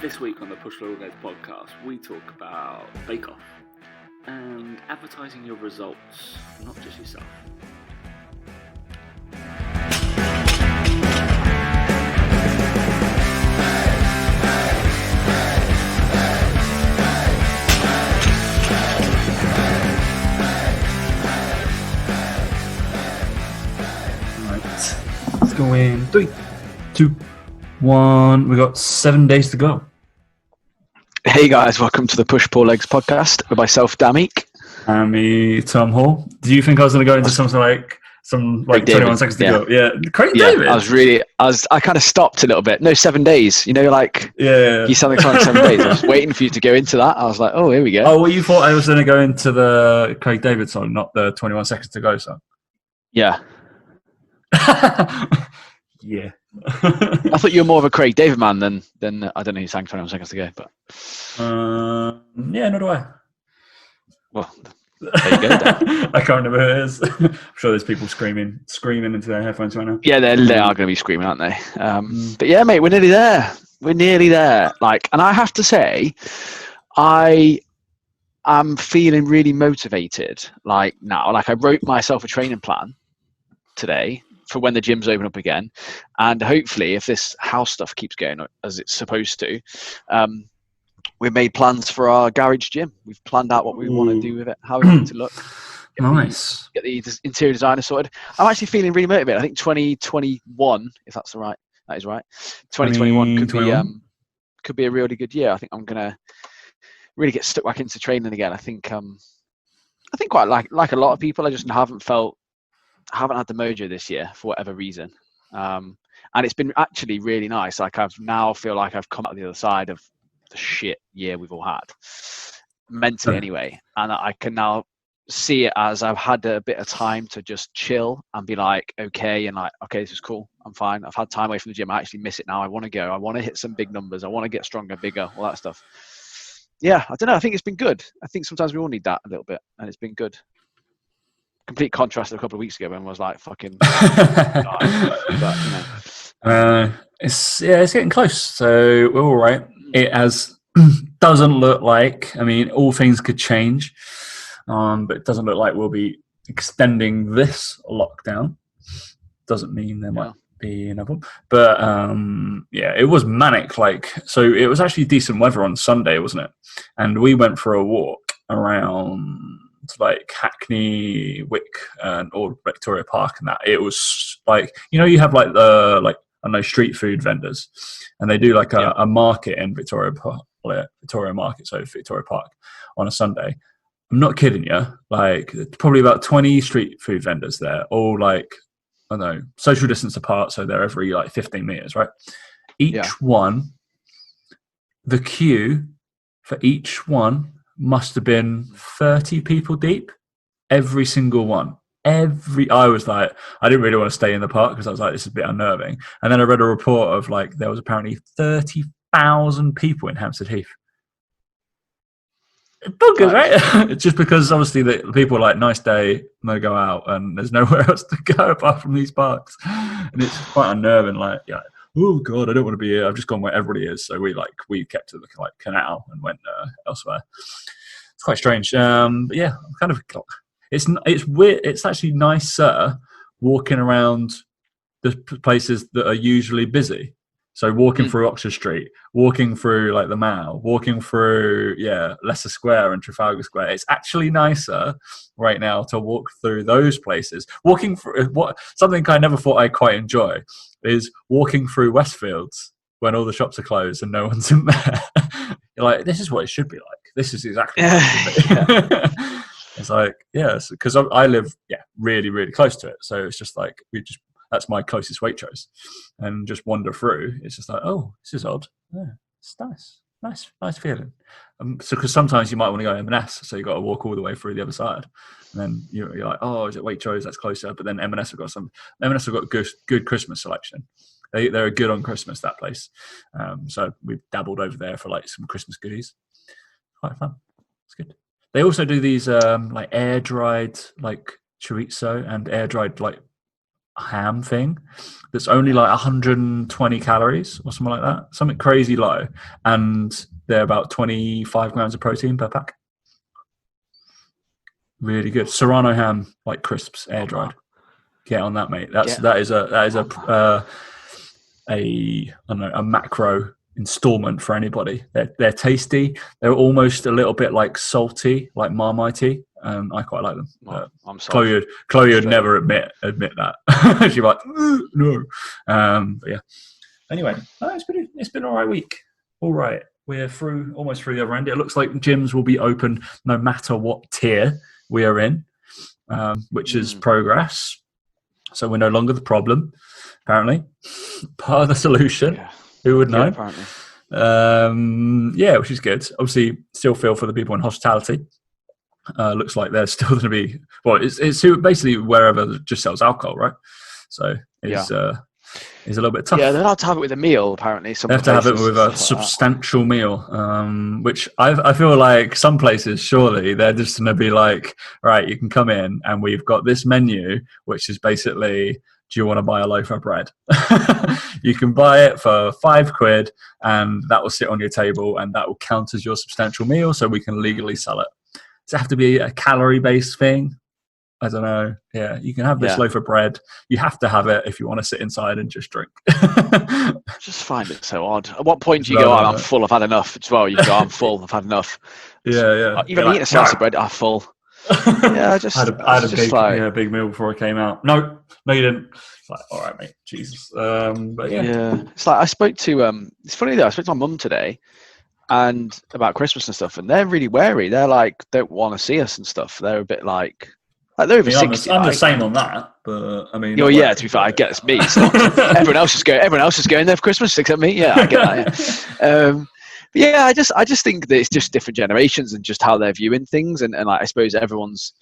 This week on the Push Little Guys podcast, we talk about Bake Off and advertising your results, not just yourself. Right, let's go in 3, 2, 1. We got 7 days to go. Hey guys, welcome to the Push Pull Legs podcast with myself, Damik. And me, Tom Hall. Do you think I was going to go into something like 21 seconds to go? Yeah, Craig David. I kind of stopped a little bit. No, 7 days. You know, like yeah. You sound like 7 days. I was waiting for you to go into that. I was like, oh, here we go. Oh, well, you thought I was going to go into the Craig David song, not the 21 seconds to go song. Yeah. Yeah. I thought you were more of a Craig David man than I don't know who sang 21 seconds to go, but yeah, nor do I. Well, there you go then. I can't remember who it is. I'm sure there's people screaming into their headphones right now. Yeah, they are going to be screaming, aren't they? But yeah, mate, we're nearly there. Like, and I have to say, I am feeling really motivated. Like now, like I wrote myself a training plan today for when the gyms open up again, and hopefully if this house stuff keeps going as it's supposed to, we've made plans for our garage gym. We've planned out what we want to do with it, how we want it to look. Nice. Get the interior designer sorted. I'm actually feeling really motivated. I think 2021, if that is right 2021 could be a really good year. I think I'm gonna really get stuck back into training again. I think quite like a lot of people, I just haven't had the mojo this year for whatever reason, and it's been actually really nice. Like I've now feel like I've come out the other side of the shit year we've all had, mentally anyway, and I can now see it as I've had a bit of time to just chill and be like, okay, this is cool, I'm fine, I've had time away from the gym, I actually miss it now, I want to go, I want to hit some big numbers, I want to get stronger, bigger, all that stuff. Yeah, I don't know, I think it's been good. I think sometimes we all need that a little bit, and it's been good. Complete contrast to a couple of weeks ago when I was like fucking but, you know. It's getting close, so we're all right. It doesn't look like, I mean, all things could change, but it doesn't look like we'll be extending this lockdown. Doesn't mean there might be another, but it was manic. Like, so it was actually decent weather on Sunday, wasn't it? And we went for a walk around like Hackney, Wick, or Victoria Park, and that it was like, you know, you have like the I don't know, street food vendors, and they do like a market in Victoria Market, so Victoria Park on a Sunday. I'm not kidding you. Like probably about 20 street food vendors there, all like, I don't know, social distance apart, so they're every like 15 meters, right? Each one, the queue for each one must have been 30 people deep, every single one. I was like, I didn't really want to stay in the park because I was like, this is a bit unnerving. And then I read a report of like, there was apparently 30,000 people in Hampstead Heath. Bonkers, right? It's just because obviously the people are like, nice day, no go out, and there's nowhere else to go apart from these parks. And it's quite unnerving, like, oh god, I don't want to be here. I've just gone where everybody is. So we kept to the like canal and went elsewhere. It's quite strange. But yeah, I'm kind of, it's weird. It's actually nicer walking around the places that are usually busy. So walking through Oxford Street, walking through like the Mall, walking through Leicester Square and Trafalgar Square. It's actually nicer right now to walk through those places. Walking through something I never thought I'd quite enjoy is walking through Westfields when all the shops are closed and no one's in there. You're like, this is what it should be like. This is exactly what it should be. It's like, because I live really, really close to it. So it's just like that's my closest Waitrose, and just wander through. It's just like, oh, this is odd. Yeah, it's nice feeling. So because sometimes you might want to go M&S, so you got to walk all the way through the other side, and then you're like, oh, is it Waitrose? That's closer. But then M&S have got good Christmas selection. They're good on Christmas, that place. So we've dabbled over there for like some Christmas goodies. Quite fun. It's good. They also do these like air dried like chorizo and air dried like ham thing that's only like 120 calories or something like that, something crazy low, and they're about 25 grams of protein per pack. Really good. Serrano ham, like crisps, air dried. Get on that, mate. That is a macro installment for anybody. They're tasty. They're almost a little bit like salty, like Marmite. I quite like them. I'm sorry. Chloe would never admit that. She'd be like, no. But yeah. Anyway, it's been all right week. All right. We're almost through the other end. It looks like gyms will be open no matter what tier we are in, which is progress. So we're no longer the problem, apparently. Part of the solution. Yeah. Who would know? Yeah, which is good. Obviously, still feel for the people in hospitality. Looks like they're still going to be... Well, it's basically wherever just sells alcohol, right? So it's a little bit tough. Yeah, they're allowed to have it with a meal, apparently. They have to have it with a substantial meal, which I feel like some places, surely, they're just going to be like, right, you can come in and we've got this menu, which is basically, do you want to buy a loaf of bread? You can buy it for £5 and that will sit on your table and that will count as your substantial meal so we can legally sell it. Does it have to be a calorie-based thing? I don't know. Yeah, you can have this loaf of bread. You have to have it if you want to sit inside and just drink. I just find it so odd. At what point do you go, I'm full, I've had enough? As well, you go, I'm full, I've had enough. Yeah. Even eating a slice of bread, I'm full. Yeah, I had a big meal before I came out. No, you didn't. It's like, all right, mate, Jesus. But yeah. It's like I spoke to. It's funny though. I spoke to my mum today, and about Christmas and stuff, and they're really wary. They're like, don't want to see us and stuff. They're a bit like they're over 60. I'm the same on that, but I mean. To be fair, I get it's me. It's not, everyone else is going there for Christmas except me. Yeah, I get that. Yeah. But yeah, I just think that it's just different generations and just how they're viewing things, and like, I suppose everyone's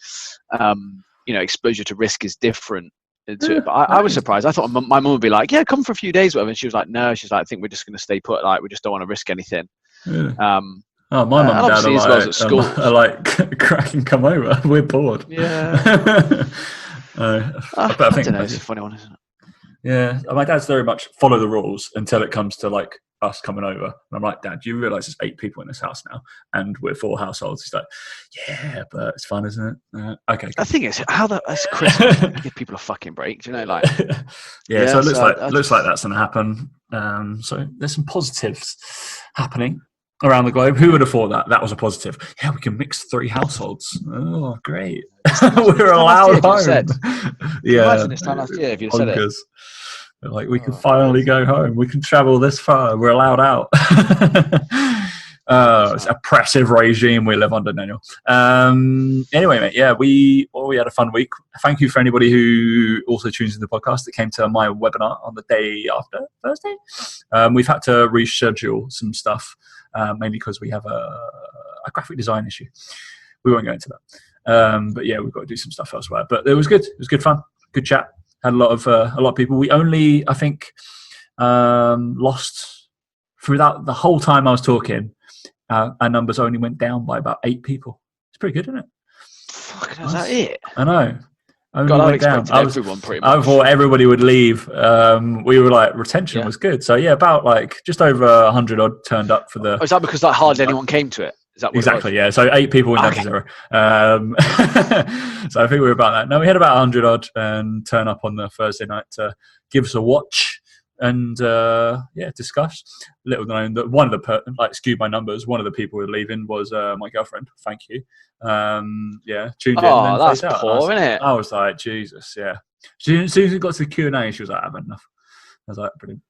exposure to risk is different. But I was surprised. I thought my mum would be like, yeah, come for a few days, whatever. And she was like, no. She's like, I think we're just going to stay put. Like, we just don't want to risk anything. Yeah. My mum and dad are like, crack and come over. We're bored. Yeah. I don't know. It's a funny one, isn't it? Yeah. My dad's very much follow the rules until it comes to like us coming over. And I'm like, Dad, do you realise there's 8 people in this house now? And we're 4 households. He's like, yeah, but it's fun, isn't it? Okay. The thing is, that's Christmas. Give people a fucking break. Do you know, like? Yeah. So it looks like that's going to happen. So there's some positives happening around the globe. Who would have thought that was a positive? Yeah, we can mix 3 households. Oh, great. We're allowed home. Yeah. Imagine this time last year if you said it. Like, we can finally go home. We can travel this far. We're allowed out. It's an oppressive regime we live under, Daniel. Anyway, mate, yeah, we had a fun week. Thank you for anybody who also tunes into the podcast that came to my webinar on the day after Thursday. We've had to reschedule some stuff, mainly because we have a graphic design issue. We won't go into that. But yeah, we've got to do some stuff elsewhere. But it was good. It was good fun. Good chat. Had a lot of people. We only, I think, lost throughout the whole time I was talking. Our numbers only went down by about 8 people. It's pretty good, isn't it? Fucking, is that it? I know. God, I expected everyone pretty much. I thought everybody would leave. We were like, retention was good. So yeah, about like just over 100 odd turned up for the. Oh, is that because like hardly anyone came to it? Is that what exactly? Yeah. So 8 people went down to 0. So I think we were about that. No, we had about 100 odd and turn up on the Thursday night to give us a watch and discuss. Little known that one of the skewed my numbers. One of the people who were leaving was my girlfriend. Thank you. Tuned in. Oh, that's poor, isn't it? I was like, Jesus, yeah. As soon as we got to the Q&A, she was like, I've had enough. I was like, brilliant.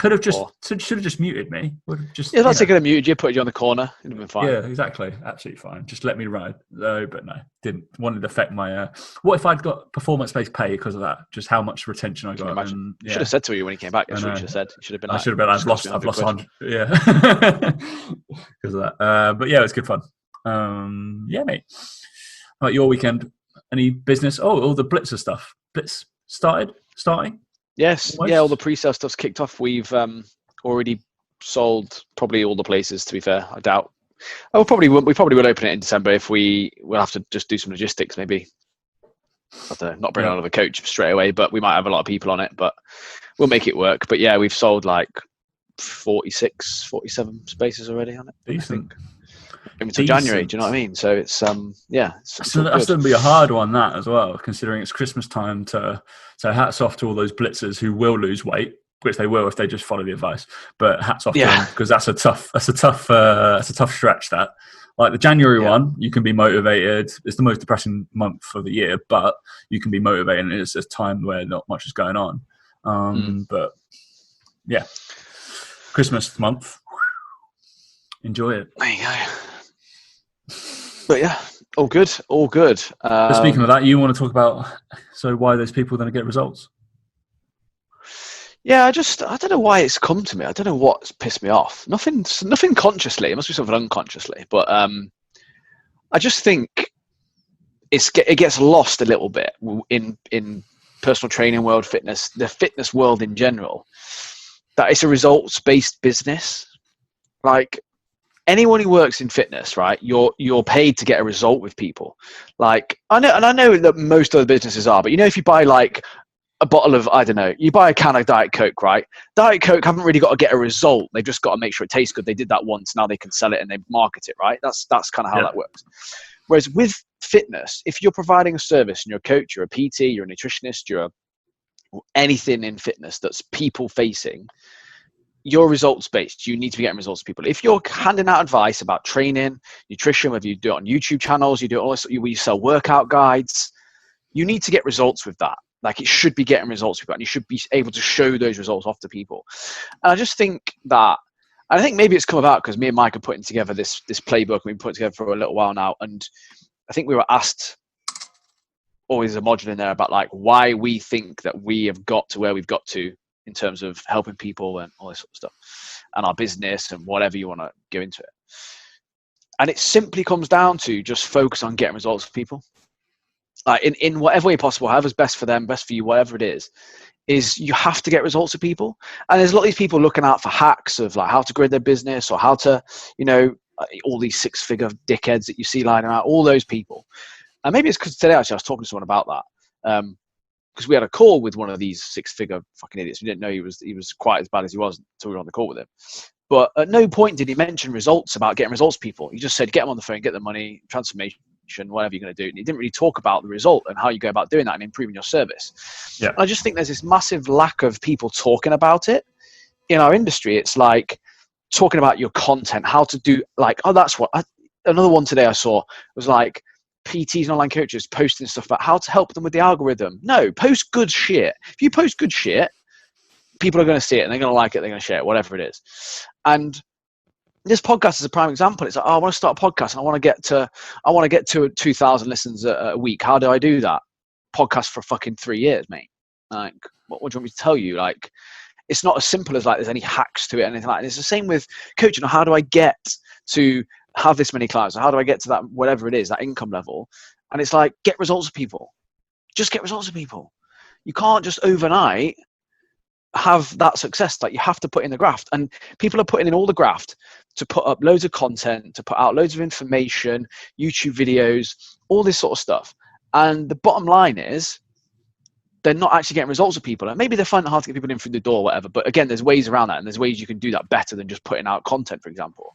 Should have just muted me. If I could have muted you, put you on the corner, it'd have been fine. Yeah, exactly. Absolutely fine. Just let me ride. But no, didn't. Wanted to affect my... what if I'd got performance-based pay because of that? Just how much retention I got. And, yeah. Should have said to you when he came back. That's what you should have said. You should have been like, I should have been like, I've lost 100. Yeah. Because of that. But yeah, it was good fun. Yeah, mate. How about your weekend? Any business? Oh, all the Blitzer stuff. Blitz starting? Yes, yeah, all the pre-sale stuff's kicked off. We've already sold probably all the places, to be fair. I doubt. We probably will open it in December if we'll have to just do some logistics maybe. I don't know, not bring on another coach straight away, but we might have a lot of people on it, but we'll make it work. But yeah, we've sold like 46, 47 spaces already on it. Decent. Until January, do you know what I mean? So it's it's all that's good. going to be a hard one, that as well, considering it's Christmas time. So hats off to all those blitzers who will lose weight, which they will if they just follow the advice. But hats off to them, because that's a tough stretch. That, like the January one, you can be motivated. It's the most depressing month of the year, but you can be motivated, and it's a time where not much is going on. But yeah, Christmas month, enjoy it. There you go. But yeah, all good. But speaking of that, you want to talk about why those people then get results? Yeah, I don't know why it's come to me. I don't know what's pissed me off. Nothing consciously. It must be something unconsciously. But I just think it gets lost a little bit in personal training world, fitness, the fitness world in general. That it's a results-based business. Like, anyone who works in fitness, right? You're paid to get a result with people. Like, I know that most other businesses are, but if you buy like a bottle of, I don't know, you buy a can of Diet Coke, right? Diet Coke haven't really got to get a result. They've just got to make sure it tastes good. They did that once. Now they can sell it and they market it, right? That's kind of how that works. Whereas with fitness, if you're providing a service and you're a coach, you're a PT, you're a nutritionist, you're anything in fitness that's people facing, you're results based. You need to be getting results to people. If you're handing out advice about training, nutrition, whether you do it on YouTube channels, you do it all this, you sell workout guides, you need to get results with that. Like, it should be getting results with that, and you should be able to show those results off to people. And I just think that, and I think maybe it's come about because me and Mike are putting together this playbook, and we've been putting together for a little while now. And I think we were asked, always a module in there about like why we think that we have got to where we've got to in terms of helping people and all this sort of stuff, and our business and whatever you want to go into it. And it simply comes down to just focus on getting results for people. Like in whatever way possible, however's best for them, best for you, whatever it is you have to get results of people. And there's a lot of these people looking out for hacks of like how to grow their business or how to, all these 6-figure dickheads that you see lying around, all those people. And maybe it's because today actually I was talking to someone about that. Because we had a call with one of these 6-figure fucking idiots. We didn't know he was quite as bad as he was until we were on the call with him. But at no point did he mention results, about getting results people. He just said, get them on the phone, get the money, transformation, whatever you're going to do. And he didn't really talk about the result and how you go about doing that and improving your service. Yeah. And I just think there's this massive lack of people talking about it in our industry. It's like talking about your content, how to do like, another one today I saw was like, PTs and online coaches posting stuff about how to help them with the algorithm. No, post good shit. If you post good shit, people are going to see it and they're going to like it. They're going to share it, whatever it is. And this podcast is a prime example. It's like, I want to start a podcast and I want to get to 2,000 listens a week. How do I do that? Podcast for fucking 3 years, mate. Like, what do you want me to tell you? Like, it's not as simple as like there's any hacks to it or anything like that. It's the same with coaching. How do I get to have this many clients? Or how do I get to that, whatever it is, that income level? And it's like, get results of people. Just get results of people. You can't just overnight have that success. Like, you have to put in the graft, and people are putting in all the graft to put up loads of content, to put out loads of information, YouTube videos, all this sort of stuff. And the bottom line is they're not actually getting results of people. And maybe they find it hard to get people in through the door or whatever. But again, there's ways around that, and there's ways you can do that better than just putting out content, for example.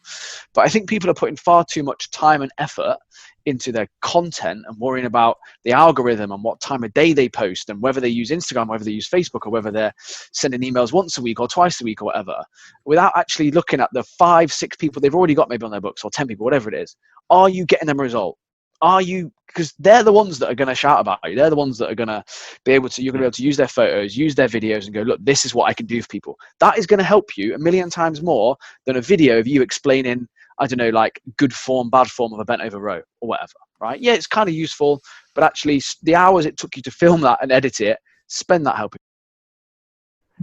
But I think people are putting far too much time and effort into their content and worrying about the algorithm and what time of day they post and whether they use Instagram, whether they use Facebook, or whether they're sending emails once a week or twice a week or whatever, without actually looking at the 5-6 people they've already got maybe on their books, or 10 people, whatever it is. Are you getting them a result? Are you, because they're the ones that are going to shout about you. They're the ones that are going to be able to, you're going to be able to use their photos, use their videos and go, look, this is what I can do for people. That is going to help you a million times more than a video of you explaining, I don't know, like good form, bad form of a bent over row or whatever, right? Yeah, it's kind of useful, but actually the hours it took you to film that and edit it, spend that helping.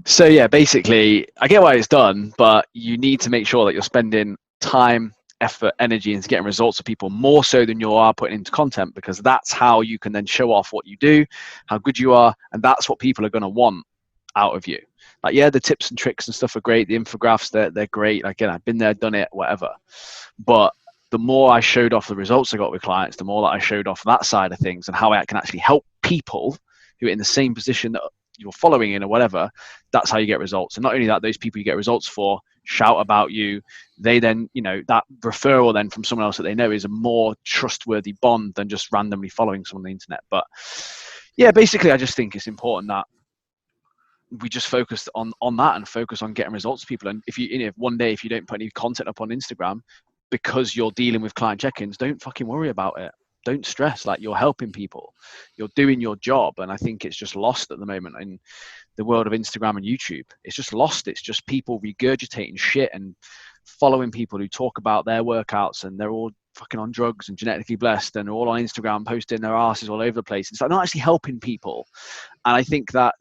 So yeah, basically, I get why it's done, but you need to make sure that you're spending time, effort, energy into getting results of people more so than you are putting into content, because that's how you can then show off what you do, how good you are, and that's what people are going to want out of you. Like, yeah, the tips and tricks and stuff are great, the infographics, they're great. Like, again, I've been there, done it, whatever. But the more I showed off the results I got with clients, the more that I showed off that side of things and how I can actually help people who are in the same position that you're following in or whatever, that's how you get results. And not only that, those people you get results for shout about you. They then, that referral then from someone else that they know is a more trustworthy bond than just randomly following someone on the internet. But yeah, basically I just think it's important that we just focus on that and focus on getting results to people. And if one day, if you don't put any content up on Instagram because you're dealing with client check-ins, don't fucking worry about it. Don't stress. Like, you're helping people, you're doing your job. And I think it's just lost at the moment in the world of Instagram and YouTube. It's just lost. It's just people regurgitating shit and following people who talk about their workouts, and they're all fucking on drugs and genetically blessed and all on Instagram posting their asses all over the place. It's like not actually helping people. And I think that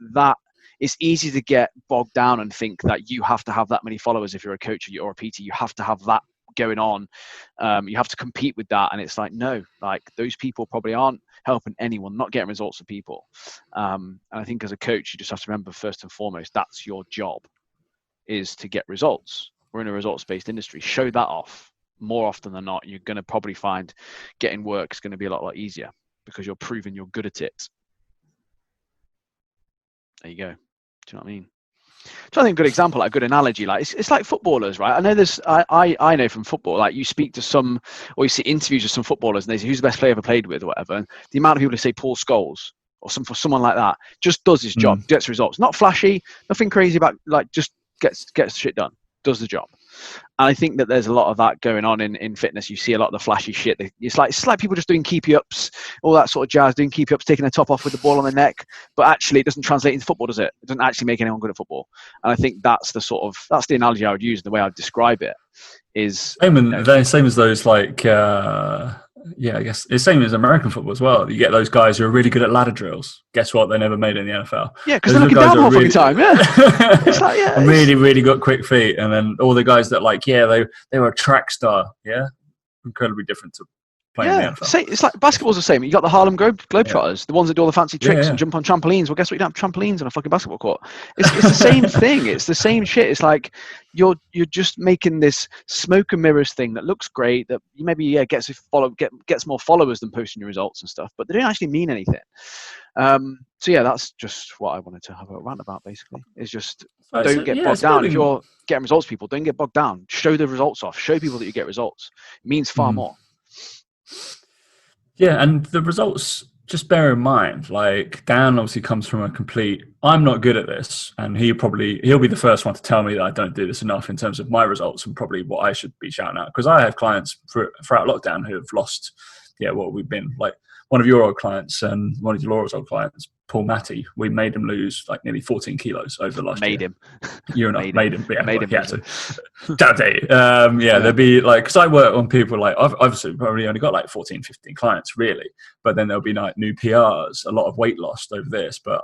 it's easy to get bogged down and think that you have to have that many followers if you're a coach or a PT. You have to have that going on. You have to compete with that. And it's like, no, like those people probably aren't helping anyone, not getting results for people. And I think as a coach, you just have to remember, first and foremost, that's your job, is to get results. We're in a results-based industry. Show that off. More often than not, you're going to probably find getting work is going to be a lot easier because you're proving you're good at it. There you go. Do you know what I mean? So I think a good example, like a good analogy, like it's like footballers, right? I know this. I know from football, like you speak to some, or you see interviews with some footballers, and they say who's the best player ever played with, or whatever. And the amount of people who say Paul Scholes or someone like that just does his job, gets results. Not flashy, nothing crazy about, like, just gets shit done, does the job. And I think that there's a lot of that going on in fitness. You see a lot of the flashy shit. It's like people just doing keepy ups, all that sort of jazz, doing keepy ups, taking their top off with the ball on their neck. But actually, it doesn't translate into football, does it? It doesn't actually make anyone good at football. And I think that's the analogy I would use. The way I would describe it is same as those, like, I guess it's same as American football as well. You get those guys who are really good at ladder drills. Guess what? They never made it in the NFL. Yeah, because they're looking down the whole fucking time. Yeah, it's like, really got quick feet. And then all the guys that, like, they were a track star. Yeah, incredibly different to playing in the NFL. It's like basketball's the same. You got the Harlem Globetrotters, the ones that do all the fancy tricks and jump on trampolines. Well, guess what? You don't have trampolines on a fucking basketball court. It's the same thing. It's the same shit. It's like you're just making this smoke and mirrors thing that looks great, that maybe gets more followers than posting your results and stuff, but they don't actually mean anything. So yeah, that's just what I wanted to have a rant about. Basically, is just don't get bogged down. If you're getting results, people, don't get bogged down. Show the results off. Show people that you get results. It means far more. Yeah, and the results, just bear in mind, like, Dan obviously comes from a complete, I'm not good at this, and he'll be the first one to tell me that I don't do this enough in terms of my results and probably what I should be shouting out. Because I have clients throughout lockdown who have lost, what we've been, like, one of your old clients and one of Laura's old clients, Paul Matty, we made him lose like nearly 14 kilos over the last year. Made him. There'd be like, because I work on people like, I've obviously probably only got like 14, 15 clients really, but then there'll be like new PRs, a lot of weight loss over this, but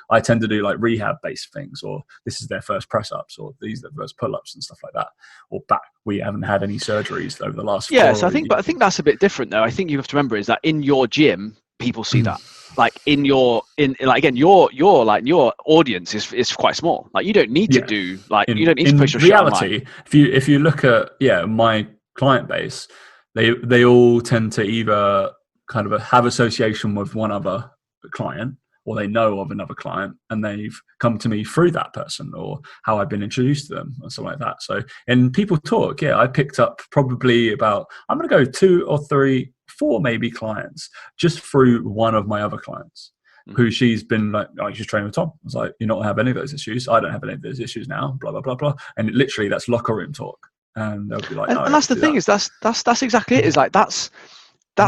I tend to do like rehab based things, or this is their first press ups, or these are their first pull ups and stuff like that, or back. We haven't had any surgeries over the last 4 years. So I think that's a bit different though. I think you have to remember is that in your gym, people see that. Like your audience is quite small. Like you don't need to do you don't need to push your reality, shit online. If you look at my client base, they all tend to either kind of have association with one other client, or they know of another client and they've come to me through that person, or how I've been introduced to them or something like that. So, and people talk, I picked up probably about, I'm going to go 2 or 3, 4 maybe clients just through one of my other clients who she's been like, oh, you should train with Tom. I was like, you don't have any of those issues. I don't have any of those issues now, blah, blah, blah, blah. And literally that's locker room talk. And they'll be like, and that's the thing is that's exactly it. Is like, that's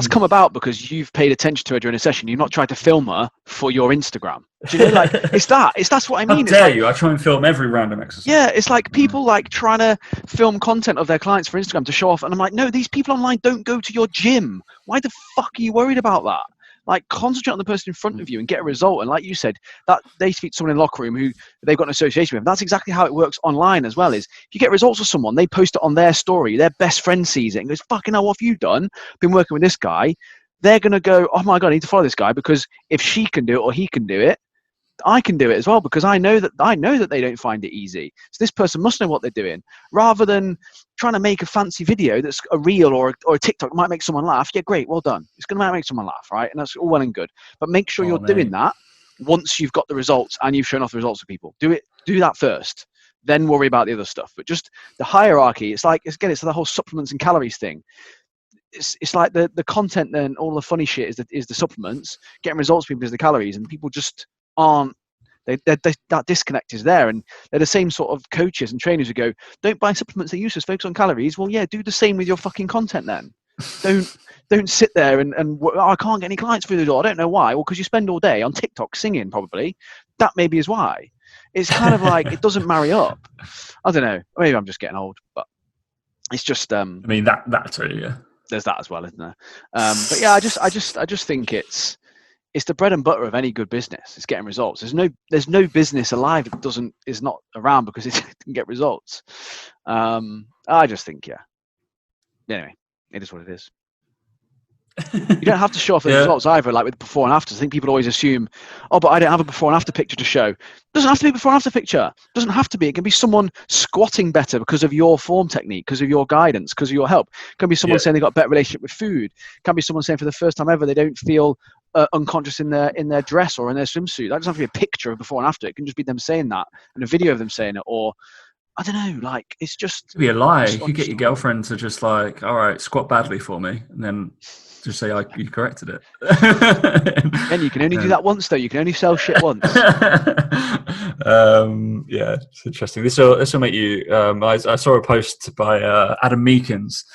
come about because you've paid attention to her during a session. You've not tried to film her for your Instagram. Do you know, like, that's what I mean. How dare you? I try and film every random exercise. Yeah, it's like people like trying to film content of their clients for Instagram to show off. And I'm like, no, these people online don't go to your gym. Why the fuck are you worried about that? Like, concentrate on the person in front of you and get a result. And like you said, that they speak to someone in the locker room who they've got an association with. That's exactly how it works online as well. Is if you get results with someone, they post it on their story. Their best friend sees it and goes, fucking hell, what have you done? Been working with this guy. They're going to go, oh my God, I need to follow this guy, because if she can do it or he can do it, I can do it as well, because I know that they don't find it easy. So this person must know what they're doing, rather than trying to make a fancy video that's a reel or a TikTok that might make someone laugh. Yeah, great, well done. It's going to make someone laugh, right? And that's all well and good. But make sure you're doing that once you've got the results and you've shown off the results to people. Do that first, then worry about the other stuff. But just the hierarchy, it's the whole supplements and calories thing. It's like the content, then all the funny shit is the supplements. Getting results people is the calories, and people just aren't. That disconnect is there, and they're the same sort of coaches and trainers who go, don't buy supplements, they're useless, focus on calories. Well, yeah, do the same with your fucking content then. Don't sit there and I can't get any clients through the door. I don't know why. Well, because you spend all day on TikTok singing, probably. That maybe is why. It's kind of like it doesn't marry up. I don't know. Maybe I'm just getting old, but it's just. I mean that too, yeah. There's that as well, isn't there? But yeah, I just think it's the bread and butter of any good business. It's getting results. There's no business alive that is not around because it can get results. I just think, yeah. Anyway, it is what it is. You don't have to show off the results either, like with before and after. I think people always assume, oh, but I don't have a before and after picture to show. It doesn't have to be a before and after picture. It doesn't have to be. It can be someone squatting better because of your form technique, because of your guidance, because of your help. It can be someone saying they got a better relationship with food. It can be someone saying for the first time ever they don't feel unconscious in their dress or in their swimsuit. That doesn't have to be a picture of before and after. It can just be them saying that and a video of them saying it, or I don't know, like it's just. It could be a lie. You get your girlfriend to just like, all right, squat badly for me, and then just say you corrected it. And you can only do that once, though. You can only sell shit once. Yeah, it's interesting. This will make you. I saw a post by Adam Meekins.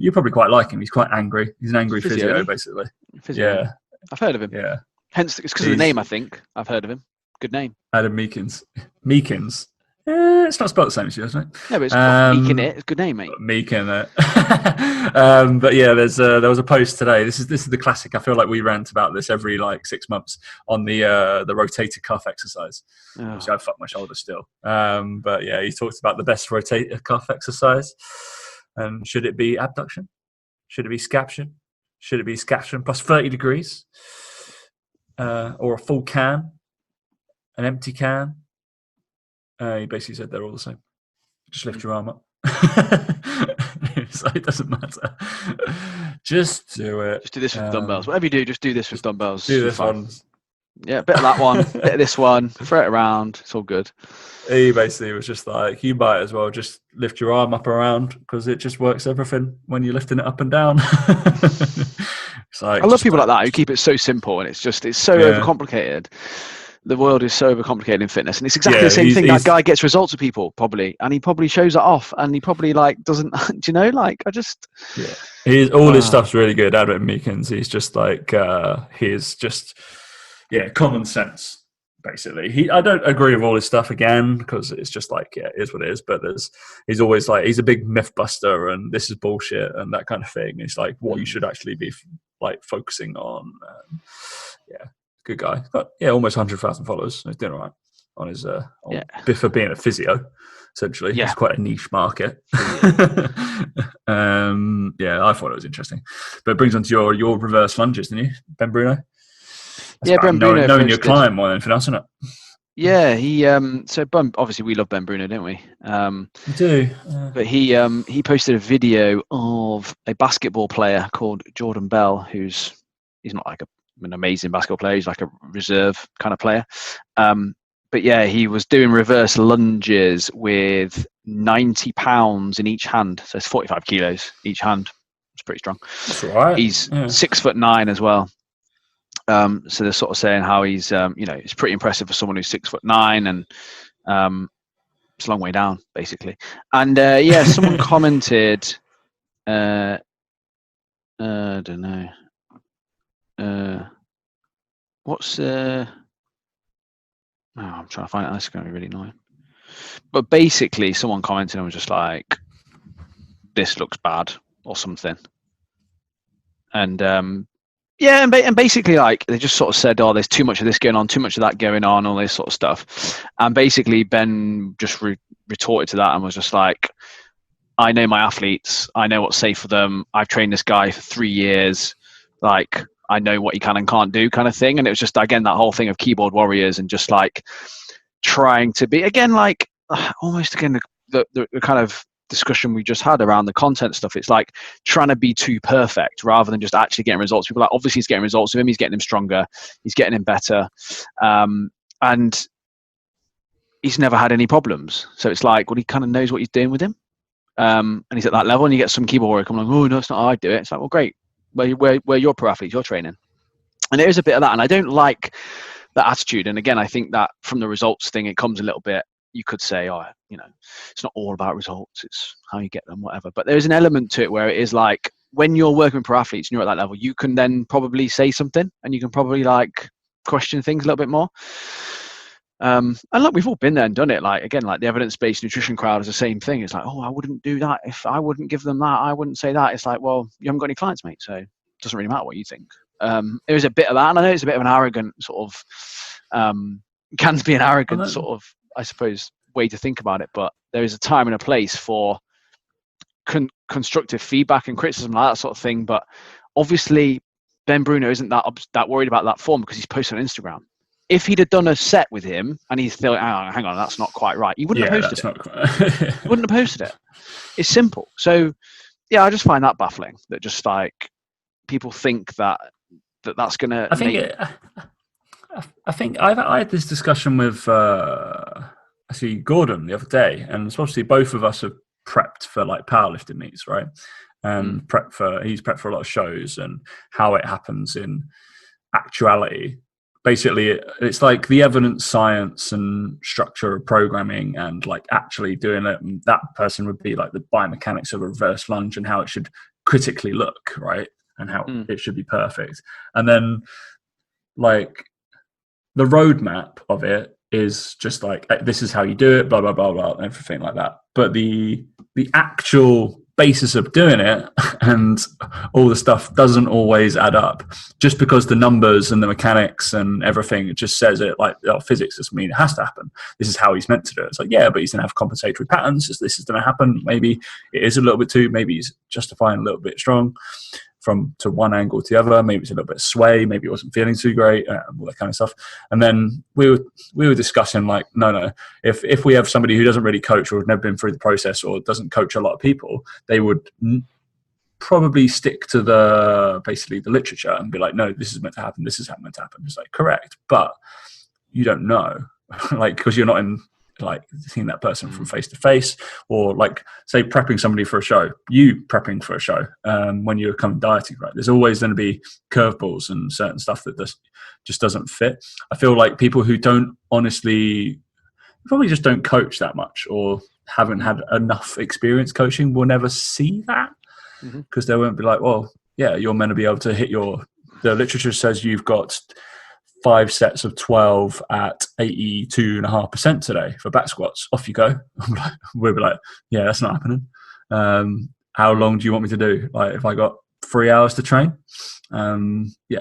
You probably quite like him. He's quite angry. He's an angry physio basically. Yeah, I've heard of him. Yeah, hence it's because of the name. I think I've heard of him. Good name. Adam Meekins. Meekins. It's not spelled the same as yours, right? No, but it's got Meek in it. It's a good name, mate. Meek in it. But yeah, there was a post today. This is the classic. I feel like we rant about this every 6 months on the rotator cuff exercise. Oh. Which I fuck my shoulder still. But yeah, he talks about the best rotator cuff exercise. And should it be abduction? Should it be scaption? Should it be scaption plus 30 degrees? Or a full can? An empty can? He basically said they're all the same. Just lift your arm up. So it doesn't matter. Just do it. Just do this with dumbbells. Whatever you do, just do this with dumbbells. Do this one. Yeah, a bit of that one, bit of this one. Throw it around. It's all good. He basically was just like, you might as well just lift your arm up around because it just works everything when you're lifting it up and down. It's like, I love people like that who keep it so simple, and it's so overcomplicated. The world is so overcomplicated in fitness, and it's exactly the same thing. That guy gets results with people probably, and he probably shows it off, and he probably doesn't. Do you know? His stuff's really good. Adam Meekins, he's just he's just common sense basically. I don't agree with all his stuff again because it's just it is what it is. But he's always he's a big myth buster, and this is bullshit and that kind of thing. It's what you should actually be focusing on. Good guy. But almost 100,000 followers. He's doing all right on his for being a physio. Essentially, it's quite a niche market. I thought it was interesting. But it brings on to your reverse lunges, didn't you, Ben Bruno? That's Ben Bruno. Knowing your client more than anything else, isn't it? Yeah, he. So obviously we love Ben Bruno, don't we? We do. But he posted a video of a basketball player called Jordan Bell, he's not an amazing basketball player. He's like a reserve kind of player. But yeah, he was doing reverse lunges with 90 pounds in each hand. So it's 45 kilos each hand. It's pretty strong. That's all right. He's 6'9" as well. So they're sort of saying how he's, it's pretty impressive for someone who's 6'9", and it's a long way down, basically. And someone commented, I don't know. I'm trying to find it. That's going to be really annoying. But basically, someone commented and was just like, "This looks bad" or something. And and basically, they just sort of said, "Oh, there's too much of this going on, too much of that going on, all this sort of stuff." And basically, Ben just retorted to that and was just like, "I know my athletes. I know what's safe for them. I've trained this guy for 3 years. I know what he can and can't do kind of thing. And it was just, again, that whole thing of keyboard warriors and just like trying to be, again, like almost again, the kind of discussion we just had around the content stuff. It's like trying to be too perfect rather than just actually getting results. People are like, obviously he's getting results with him. He's getting him stronger. He's getting him better. And he's never had any problems. So it's like, well, he kind of knows what he's doing with him. And he's at that level, and you get some keyboard warrior coming along, oh, no, it's not how I do it. It's like, well, great. Where your pro athletes, you're training. And there is a bit of that. And I don't like that attitude. And again, I think that from the results thing, it comes a little bit, you could say, oh, you know, it's not all about results. It's how you get them, whatever. But there's an element to it where it is like, when you're working with pro athletes and you're at that level, you can then probably say something, and you can probably like question things a little bit more. And look, we've all been there and done it. Like, again, like the evidence-based nutrition crowd is the same thing. It's like, oh, I wouldn't do that. If I wouldn't give them that, I wouldn't say that. It's like, well, you haven't got any clients, mate. So it doesn't really matter what you think. There is a bit of that. And I know it's a bit of an arrogant sort of, can be an arrogant sort of, I suppose, way to think about it. But there is a time and a place for constructive feedback and criticism, like that sort of thing. But obviously, Ben Bruno isn't that worried about that form because he's posted on Instagram. If he'd have done a set with him and he's feeling, hang on, that's not quite right, he wouldn't have posted it. He wouldn't have posted it. It's simple. So, yeah, I just find that baffling. That just like people think that's going to. I think I had this discussion with actually Gordon the other day, and it's obviously both of us have prepped for like powerlifting meets, right? And he's prepped for a lot of shows and how it happens in actuality. Basically, it's like the evidence, science, and structure of programming, and like actually doing it. And that person would be like the biomechanics of a reverse lunge and how it should critically look, right? And how it should be perfect. And then, like, the roadmap of it is just like, this is how you do it, blah blah blah blah, and everything like that. But the actual basis of doing it and all the stuff doesn't always add up, just because the numbers and the mechanics and everything, it just says it like, oh, physics doesn't mean it has to happen. This is how he's meant to do it. It's like, yeah, but he's gonna have compensatory patterns. This is gonna happen. Maybe it is a little bit too, maybe he's justifying a little bit strong to one angle to the other. Maybe it's a little bit sway. Maybe it wasn't feeling too great, all that kind of stuff. And then we were discussing like, no. If we have somebody who doesn't really coach or has never been through the process or doesn't coach a lot of people, they would probably stick to basically the literature and be like, no, this is meant to happen. This is meant to happen. It's like, correct, but you don't know, like, because you're not in like seeing that person from face to face, or like say prepping somebody for a show, you prepping for a show, when you're coming dieting, right? There's always going to be curveballs and certain stuff that just doesn't fit. I feel like people who don't honestly, probably just don't coach that much or haven't had enough experience coaching will never see that, because they won't be like, well, yeah, you're meant to be able to hit the literature says you've got 5 sets of 12 at 82.5% today for back squats. Off you go. We'll be like, yeah, that's not happening. How long do you want me to do? Like, if I got 3 hours to train? Yeah.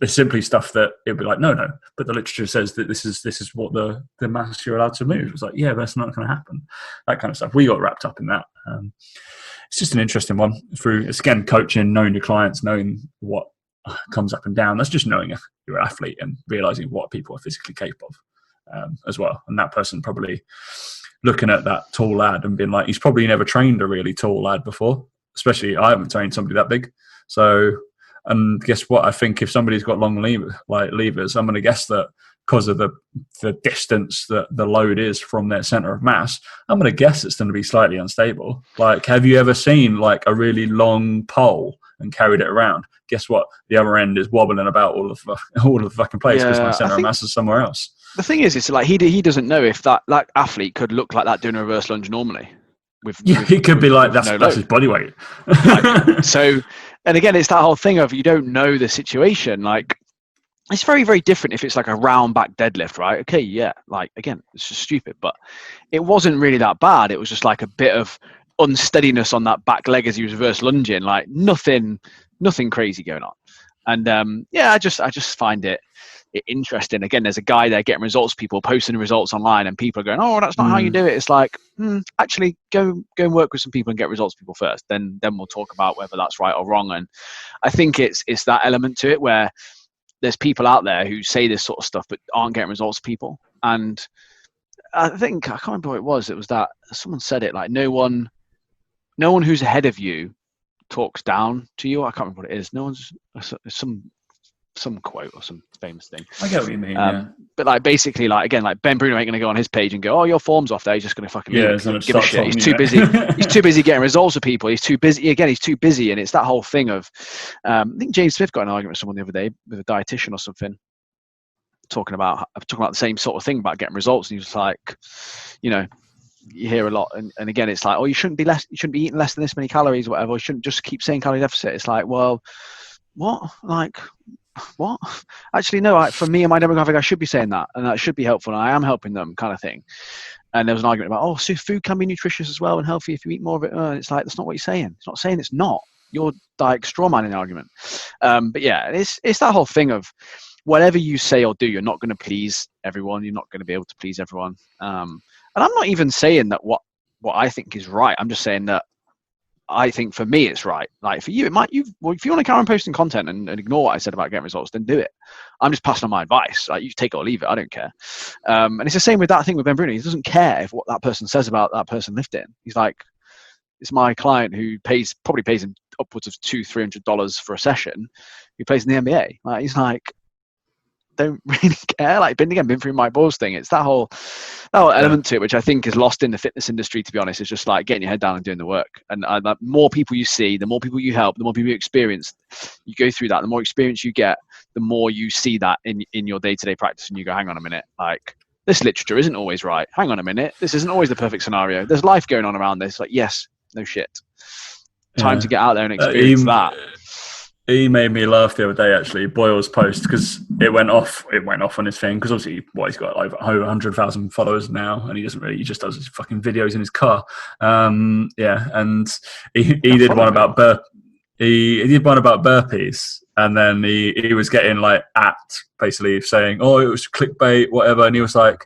It's simply stuff that it'd be like, no. But the literature says that this is what the mass you're allowed to move. It's like, yeah, but that's not going to happen. That kind of stuff. We got wrapped up in that. It's just an interesting one. It's again, coaching, knowing your clients, knowing what comes up and down. That's just knowing your athlete and realizing what people are physically capable of, as well. And that person probably looking at that tall lad and being like, he's probably never trained a really tall lad before. Especially, I haven't trained somebody that big. So, and guess what? I think if somebody's got long levers, I'm going to guess that because of the distance that the load is from their center of mass, I'm going to guess it's going to be slightly unstable. Like, have you ever seen like a really long pole and carried it around? Guess what? The other end is wobbling about all of the fucking place because my center of mass is somewhere else. The thing is, it's like he doesn't know if that athlete could look like that doing a reverse lunge normally. He could be like, that's his body weight. Like, so, and again, it's that whole thing of you don't know the situation. Like, it's very, very different if it's like a round back deadlift, right? Okay, yeah. Like, again, it's just stupid, but it wasn't really that bad. It was just like a bit of unsteadiness on that back leg as he was reverse lunging. Like, nothing crazy going on. And I just find it it interesting. Again, there's a guy there getting results, people posting results online, and people are going, "Oh, that's not how you do it." It's like, actually, go and work with some people and get results people first. Then we'll talk about whether that's right or wrong. And I think it's that element to it where there's people out there who say this sort of stuff but aren't getting results people. And I think, I can't remember what it was. It was that someone said it, like, no one who's ahead of you talks down to you. I can't remember what it is. No one's some quote or some famous thing. I get what you mean. Yeah. But like, basically, like, again, like, Ben Bruno ain't gonna go on his page and go, "Oh, your form's off there." He's just gonna fucking leave it. Give a shit. He's too busy. He's too busy getting results with people. He's too busy. Again, he's too busy, and it's that whole thing of. I think James Smith got an argument with someone the other day with a dietitian or something, talking about the same sort of thing about getting results, and he was like, you hear a lot, and again, it's like, "Oh, you shouldn't be eating less than this many calories, or whatever. You shouldn't just keep saying calorie deficit." It's like, well, what? Like, what? Actually, no. For me and my demographic, I should be saying that, and that should be helpful, and I am helping them, kind of thing. And there was an argument about, "Oh, so food can be nutritious as well and healthy if you eat more of it." It's like, that's not what you're saying. It's not saying it's not. You're like straw manning the argument. But yeah, it's that whole thing of whatever you say or do, you're not going to please everyone. You're not going to be able to please everyone. And I'm not even saying that what I think is right. I'm just saying that I think for me it's right. Like, for you, it might. If you want to carry on posting content and ignore what I said about getting results, then do it. I'm just passing on my advice. Like, you take it or leave it. I don't care. And it's the same with that thing with Ben Bruno. He doesn't care if what that person says about that person lifting. He's like, it's my client who probably pays him upwards of $200-300 for a session, who plays in the NBA. Like, he's like, don't really care. Like, been through my balls thing. It's that whole element to it, which I think is lost in the fitness industry, to be honest. It's just like getting your head down and doing the work. And the more people you see, the more people you help, the more people you experience, you go through that. The more experience you get, the more you see that in your day-to-day practice, and you go, hang on a minute, like, this literature isn't always right. Hang on a minute, this isn't always the perfect scenario. There's life going on around this. Like, yes, no shit. Time to get out there and experience that. He made me laugh the other day, actually, Boyle's post, because it went off on his thing, because obviously, he's got like over 100,000 followers now, and he just does his fucking videos in his car. And he did one about burpees, and then he was getting like basically saying, "Oh, it was clickbait, whatever," and he was like,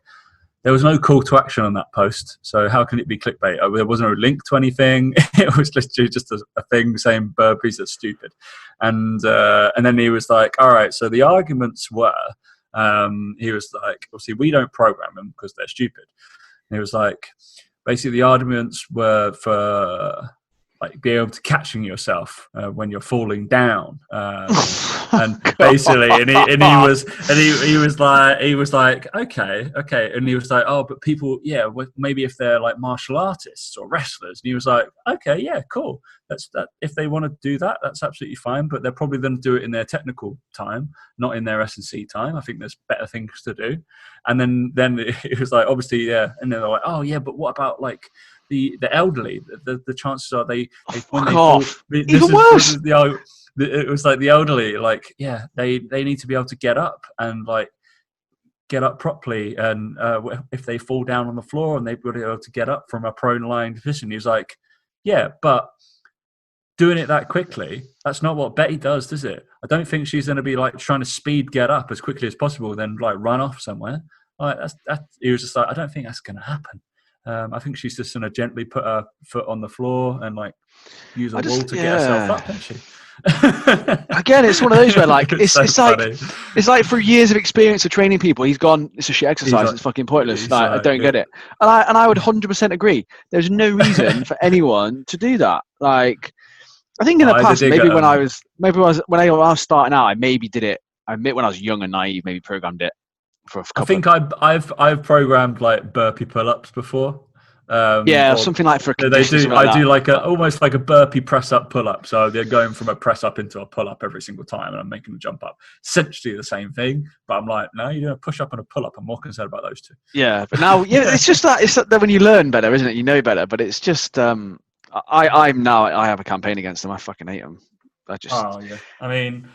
there was no call to action on that post, so how can it be clickbait? There wasn't a link to anything. It was literally just a thing saying burpees are stupid. And then he was like, all right, so the arguments were, he was like, obviously we don't program them because they're stupid. And he was like, basically the arguments were for like being able to catching yourself when you're falling down, and basically, and he was like, okay, and he was like, oh, but people, yeah, maybe if they're like martial artists or wrestlers, and he was like, okay, yeah, cool, that's that. If they want to do that, that's absolutely fine, but they're probably going to do it in their technical time, not in their S&C time. I think there's better things to do. And then it was like, obviously, yeah, and then they're like, oh yeah, but what about like the elderly? The chances are they when they fall, even worse. It was like the elderly, like, yeah, they need to be able to get up and like get up properly, and if they fall down on the floor, and they've got to be able to get up from a prone lying position. He was like, yeah, but doing it that quickly, that's not what Betty does it? I don't think she's going to be like trying to speed get up as quickly as possible, then like run off somewhere. Like he was just like, I don't think that's going to happen. I think she's just going to gently put her foot on the floor and like use a wall to get herself up, isn't she? Again, it's one of those where like it's like through years of experience of training people, he's gone, it's a shit exercise, it's fucking pointless. Like, I don't get it. And I would 100% agree. There's no reason for anyone to do that. Like, I think in the past, when I was starting out, I maybe did it. I admit when I was young and naive, maybe programmed it for a couple. I think I've programmed like burpee pull-ups before. Something like for I do like almost like a burpee press up pull up. So they're going from a press up into a pull up every single time, and I'm making them jump up. Essentially the same thing, but I'm like, no, you're doing a push up and a pull up. I'm more concerned about those two. Yeah, but now, it's just that when you learn better, isn't it? You know better, but it's just I have a campaign against them. I fucking hate them. I mean,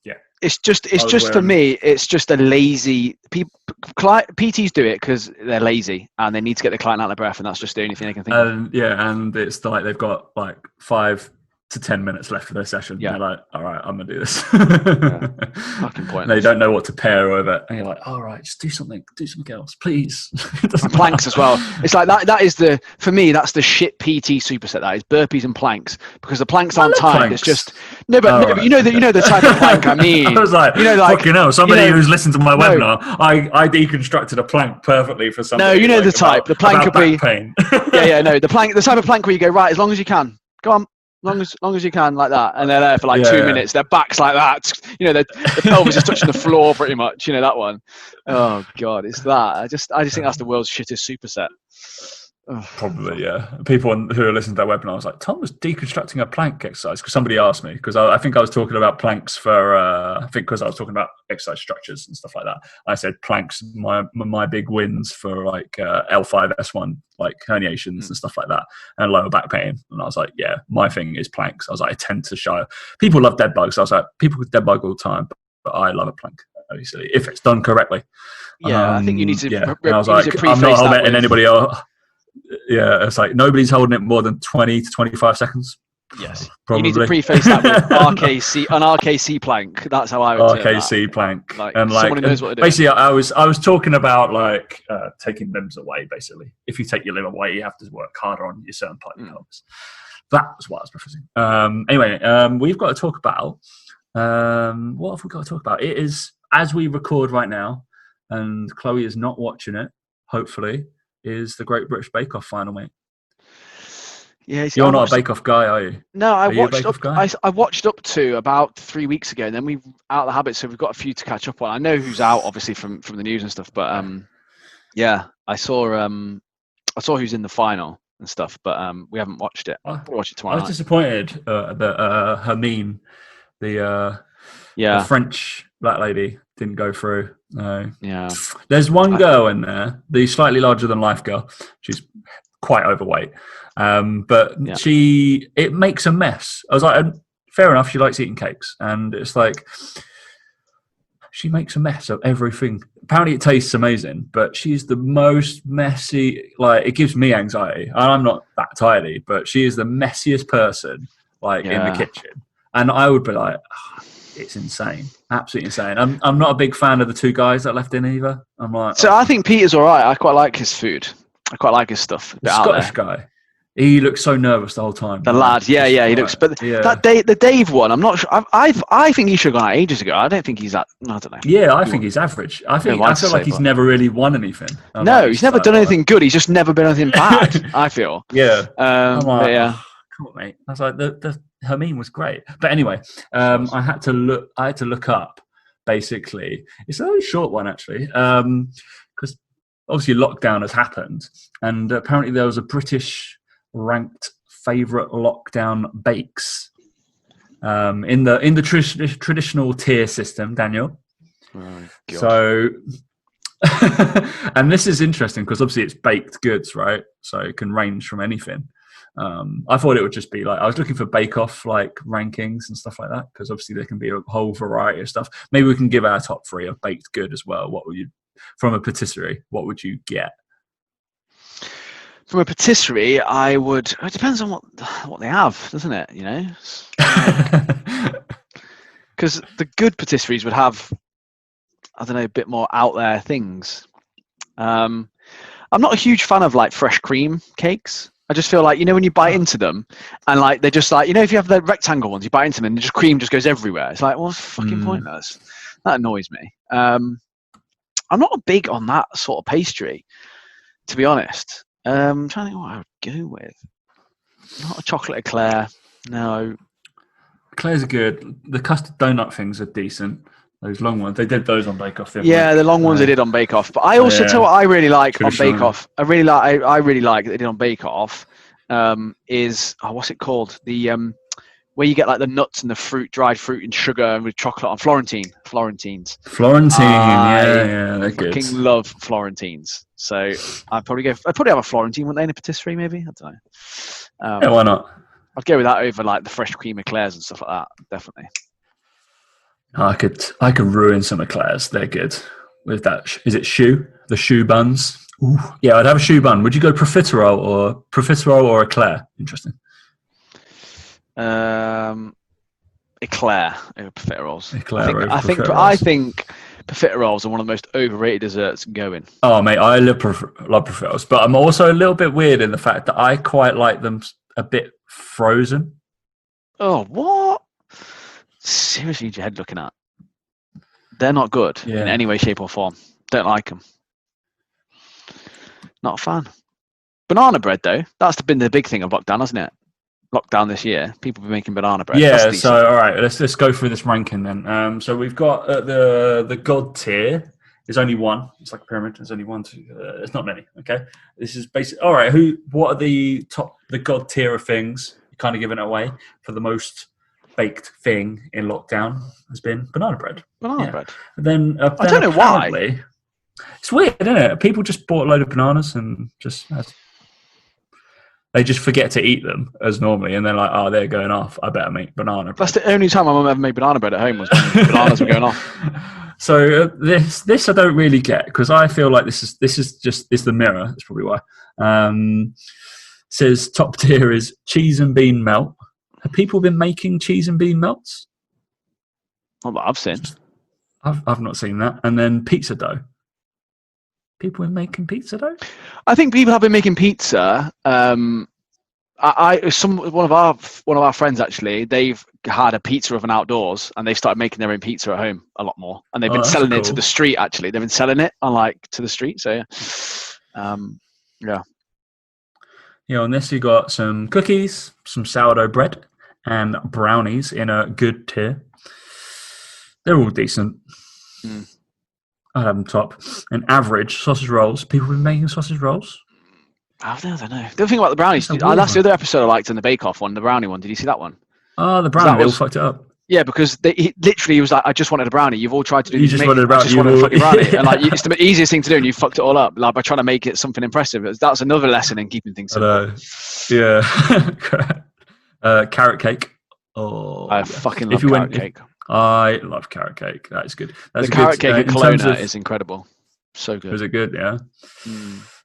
yeah. It's just for me, it's just a lazy people. PTs do it because they're lazy and they need to get the client out of their breath, and that's just the only thing they can think of. Yeah, and it's like they've got like 5 to 10 minutes left of their session. Yeah. They're like, all right, I'm going to do this. Fucking pointless. They don't know what to pair with it. And you're like, all right, just do something else, please. And planks as well. It's like that is for me, that's the shit PT superset, that is burpees and planks, because the planks aren't timed. Planks. It's just, but you know the type of plank I mean. I was like, fucking hell, somebody who's listened to my webinar, I deconstructed a plank perfectly for somebody. No, you know the type. The plank could be pain. The type of plank where you go, right, as long as you can. Go on. Long as you can, like that, and they're there for like 2 minutes. Their back's like that, the pelvis is touching the floor pretty much. That one. Oh god, it's that. I just think that's the world's shittest superset. Probably, yeah. People who are listening to that webinar, I was like, Tom was deconstructing a plank exercise, because somebody asked me, because I think I was talking about planks because I was talking about exercise structures and stuff like that. I said planks, my big wins for like L5, S1, like herniations and stuff like that, and lower back pain. And I was like, yeah, my thing is planks. I was like, I tend to show people love dead bugs. I was like, people dead bug all the time, but I love a plank, obviously, if it's done correctly. Yeah, I think you need to. And I was like, I'm not holding anybody else. Yeah, it's like nobody's holding it more than 20 to 25 seconds. Yes, probably. You need to preface that with an RKC plank. That's how I would RKC plank. And someone who knows what it is. Basically, I was talking about like taking limbs away. Basically, if you take your limb away, you have to work harder on your certain part of your pelvis. That's what I was prefacing. Anyway, we've got to talk about what have we got to talk about? It is, as we record right now, and Chloe is not watching it, hopefully, is the Great British Bake Off final, mate. Yeah, you're not a Bake Off guy, are you? No, I watched up to about 3 weeks ago, and then we out of the habit, so we've got a few to catch up on. I know who's out, obviously from the news and stuff, but yeah, I saw who's in the final and stuff, but we haven't watched it. We'll watch it tomorrow. I was disappointed that Hermine, the French black lady, didn't go through. No. Yeah. There's one girl in there, the slightly larger than life girl. She's quite overweight, but it makes a mess. I was like, fair enough. She likes eating cakes, and it's like she makes a mess of everything. Apparently, it tastes amazing, but she's the most messy. Like, it gives me anxiety. And I'm not that tidy, but she is the messiest person, like in the kitchen, and I would be like, it's insane, absolutely insane. I'm not a big fan of the two guys that left in either. I'm like, I think Peter's all right. I quite like his food. I quite like his stuff. The Scottish guy. He looks so nervous the whole time. The lad, he looks. But the Dave one, I'm not sure. I think he should have gone out ages ago. I don't think he's that. I don't know. Yeah, I think he's average. I feel like he's never really won anything. He's never done anything good. He's just never been anything bad. I feel. Yeah. I'm like, come on, mate. I was like, the Hermine was great, but anyway, I had to look up. Basically, it's a very short one actually, because obviously lockdown has happened, and apparently there was a British ranked favourite lockdown bakes in the traditional tier system, Daniel. Oh, so, and this is interesting because obviously it's baked goods, right? So it can range from anything. I thought it would just be like, I was looking for Bake Off like rankings and stuff like that, because obviously there can be a whole variety of stuff. Maybe we can give our top 3 of baked good as well. What would you, from a patisserie, what would you get? From a patisserie, I would. It depends on what they have, doesn't it? Because the good patisseries would have, I don't know, a bit more out there things. I'm not a huge fan of like fresh cream cakes. I just feel like, when you bite into them and like they're just like, if you have the rectangle ones, you bite into them and cream just goes everywhere. It's like, well, it's fucking pointless. That annoys me. I'm not big on that sort of pastry, to be honest. I'm trying to think what I would go with. Not a chocolate eclair. No. Eclairs are good. The custard donut things are decent. Those long ones. They did those on Bake Off. Yeah, the long ones they did on Bake Off. But I also tell what I really like on Bake Off. I really like that they did on Bake Off. Is what's it called? The where you get like the nuts and the fruit, dried fruit and sugar and with chocolate on Florentines. Yeah, they're good. I fucking love Florentines. So I'd probably have a Florentine, wouldn't they, in a patisserie maybe? I don't know. Yeah, why not? I'd go with that over like the fresh cream eclairs and stuff like that. Definitely. I could ruin some eclairs. They're good with that. Is it the choux buns? Ooh. Yeah, I'd have a choux bun. Would you go profiterole or eclair? Interesting. Eclair over profiteroles. Eclair I over think profiteroles. profiteroles are one of the most overrated desserts going. Oh, mate, I love profiteroles, but I'm also a little bit weird in the fact that I quite like them a bit frozen. Oh, what? Seriously, need your head looking at. They're not good in any way, shape, or form. Don't like them. Not a fan. Banana bread, though, that's been the big thing of lockdown, hasn't it? Lockdown this year, people be making banana bread. Yeah, so all right, let's go through this ranking then. So we've got the God tier. There's only one. It's like a pyramid. There's only one. There's not many. Okay, this is basic. All right, what are the God tier of things? You're kind of giving it away for the most baked thing in lockdown has been banana bread. Banana bread. And then I don't know why. It's weird, isn't it? People just bought a load of bananas and they just forget to eat them as normally, and they're like, "Oh, they're going off. I better make banana bread." That's the only time my mum ever made banana bread at home was when bananas were going off. So this I don't really get, because I feel like this is the mirror. That's probably why. Says top tier is cheese and bean melt. Have people been making cheese and bean melts? Not that I've seen. I've not seen that. And then pizza dough. People been making pizza dough? I think people have been making pizza. One of our friends actually, they've had a pizza oven outdoors and they've started making their own pizza at home a lot more, and they've been selling it to the street. Actually, they've been selling it to the street. So yeah. On this you got some cookies, some sourdough bread, and brownies in a good tier. They're all decent. I'd have them top. And average sausage rolls. People have been making sausage rolls. I don't know. The other thing about the brownies, that's the other episode I liked in the Bake Off one, the brownie one. Did you see that one? Oh, the brownie, they all fucked it up. Yeah, because he literally was like, I just wanted a brownie. You've all tried to do just wanted a brownie. I just wanted a fucking brownie. And like, it's the easiest thing to do, and you fucked it all up like by trying to make it something impressive. That's another lesson in keeping things simple. Yeah. Carrot cake. Oh, I fucking love carrot cake. I love carrot cake. That is good. The carrot cake at Kelowna is incredible. So good. Was it good? Yeah.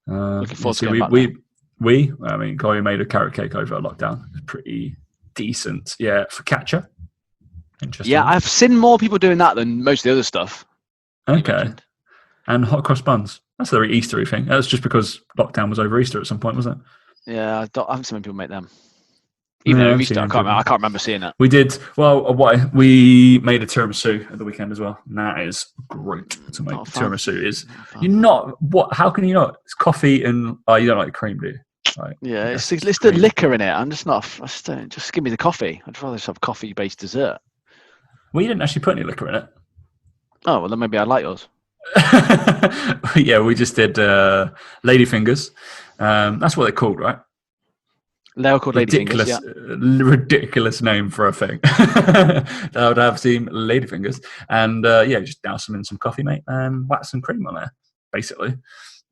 Looking forward to getting back Chloe made a carrot cake over lockdown. It was pretty decent. Yeah, focaccia. Interesting. Yeah, I've seen more people doing that than most of the other stuff. Okay. And hot cross buns. That's a very Eastery thing. That's just because lockdown was over Easter at some point, wasn't it? Yeah, I haven't seen many people make them. Even though Easter, I can't remember seeing it. We did. Well, we made a tiramisu at the weekend as well. And that is great to make. Tiramisu you're not. What? How can you not? It's coffee and you don't like cream, do you? Like, yeah, it's the liquor in it. I'm just not. Just give me the coffee. I'd rather just have coffee-based dessert. Well, you didn't actually put any liquor in it. Oh well, then maybe I'd like yours. Yeah, we just did ladyfingers. That's what they're called, right? They're called ladyfingers. Yeah. Ridiculous name for a thing. That would have some ladyfingers, and just douse them in some coffee, mate, and whack some cream on there, basically.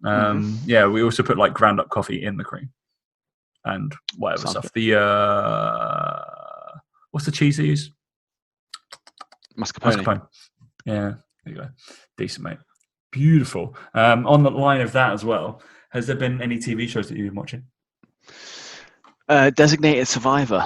Yeah, we also put like ground up coffee in the cream, and whatever stuff. Good. The what's the cheese they use? Mascarpone. Yeah, there you go. Decent, mate. Beautiful. On the line of that as well, has there been any TV shows that you've been watching? Designated Survivor.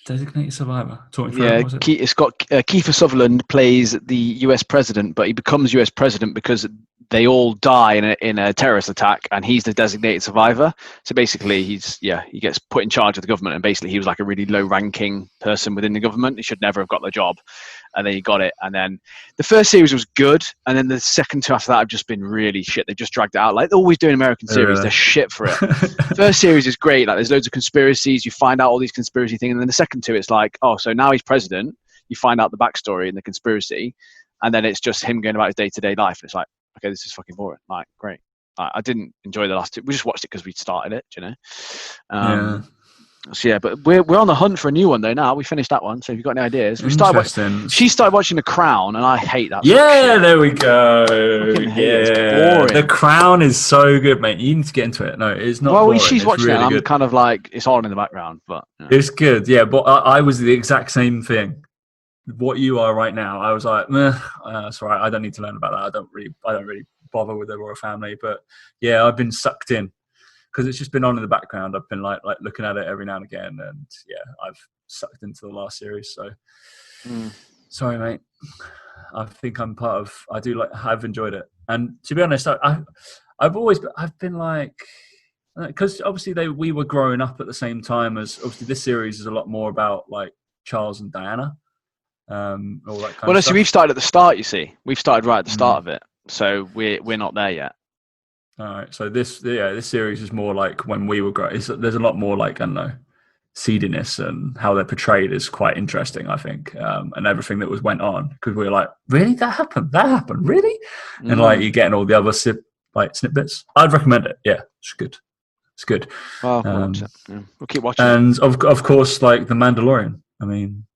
Designated Survivor. Talk me through it. It's got Kiefer Sutherland plays the US president, but he becomes US president because they all die in a terrorist attack, and he's the designated survivor. So basically, he gets put in charge of the government, and basically he was like a really low-ranking person within the government. He should never have got the job, and then he got it. And then the first series was good, and then the second two after that have just been really shit. They just dragged it out like they always do in American series. They're shit for it. First series is great. Like there's loads of conspiracies. You find out all these conspiracy things, and then the second two, it's like, oh, so now he's president. You find out the backstory and the conspiracy, and then it's just him going about his day-to-day life. And it's like, okay, this is fucking boring. Like, great. I didn't enjoy the last two. We just watched it because we started it, you know. So yeah, but we're on the hunt for a new one though now. We finished that one, so if you've got any ideas, she started watching The Crown, and I hate that. Yeah, there we go. Yeah, The Crown is so good, mate. You need to get into it. No, it's not. Well, boring. She's watching it. I'm kind of like it's on in the background, but it's good. Yeah, but I was the exact same thing. What you are right now, I was like, that's all right. I don't need to learn about that. I don't really bother with the royal family. But yeah, I've been sucked in because it's just been on in the background. I've been like looking at it every now and again, and yeah, I've sucked into the last series. So sorry, mate. I think I'm part of. I've enjoyed it, and to be honest, I've been like, because obviously we were growing up at the same time as obviously this series is a lot more about like Charles and Diana, all that kind of stuff. So we've started at the start. You see, we've started right at the start of it, so we're not there yet. All right, so this series is more like when we were growing. There's a lot more like, I don't know, seediness, and how they're portrayed is quite interesting, I think, and everything that went on, because we were like, really, that happened, really, and like you're getting all the other snippets. I'd recommend it. Yeah, it's good. Well, we'll keep watching. And of course, like The Mandalorian. I mean,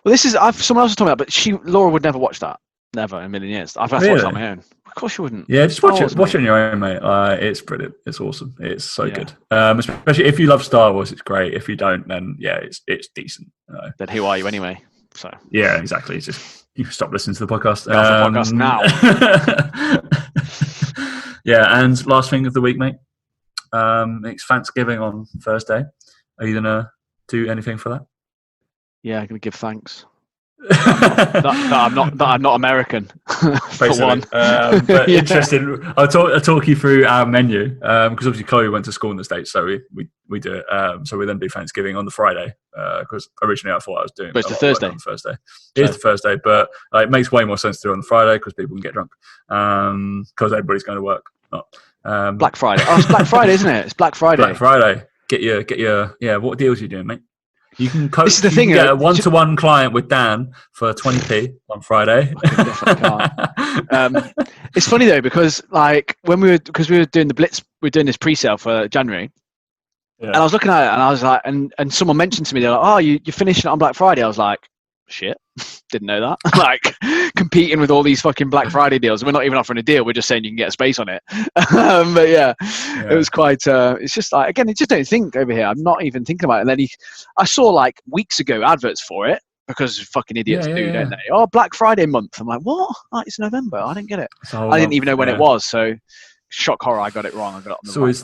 well, this is someone else was talking about, but Laura would never watch that. Never in a million years. I've had to watch it on my own. Of course you wouldn't. Yeah, just watch it on your own, mate. It's brilliant. It's awesome. It's so good. Especially if you love Star Wars, it's great. If you don't, then yeah, it's decent. Then who are you anyway? So yeah, exactly. It's just you stop listening to the podcast. Podcast now. Yeah, and last thing of the week, mate. It's Thanksgiving on Thursday. Are you gonna do anything for that? Yeah, I'm gonna give thanks. that I'm not American. For one. But interesting. I'll talk you through our menu, because obviously Chloe went to school in the States, so we do it. So we then do Thanksgiving on the Friday, because originally I thought I was doing. But it's the Thursday. On the Thursday. It is the Thursday, but it makes way more sense to do it on the Friday because people can get drunk, because everybody's going to work. Black Friday. Oh, it's Black Friday, isn't it? It's Black Friday. Black Friday. Get your. Yeah. What deals are you doing, mate? You can coach. This is the thing. Get a one-to-one client with Dan for 20p on Friday. It's funny though, because like we were doing the Blitz, we were doing this pre-sale for January, and I was looking at it, and I was like, and someone mentioned to me, they're like, "Oh, you're finishing it on Black Friday." I was like, "Shit, didn't know that." Like competing with all these fucking Black Friday deals. We're not even offering a deal. We're just saying you can get a space on it. But yeah, it was quite. It's just like, again, it just don't think over here. I'm not even thinking about it. And then I saw like weeks ago adverts for it, because fucking idiots don't they? Oh, Black Friday month. I'm like, what? Oh, it's November. I didn't get it. I didn't even know when it was. So shock horror, I got it wrong. I got it on the so is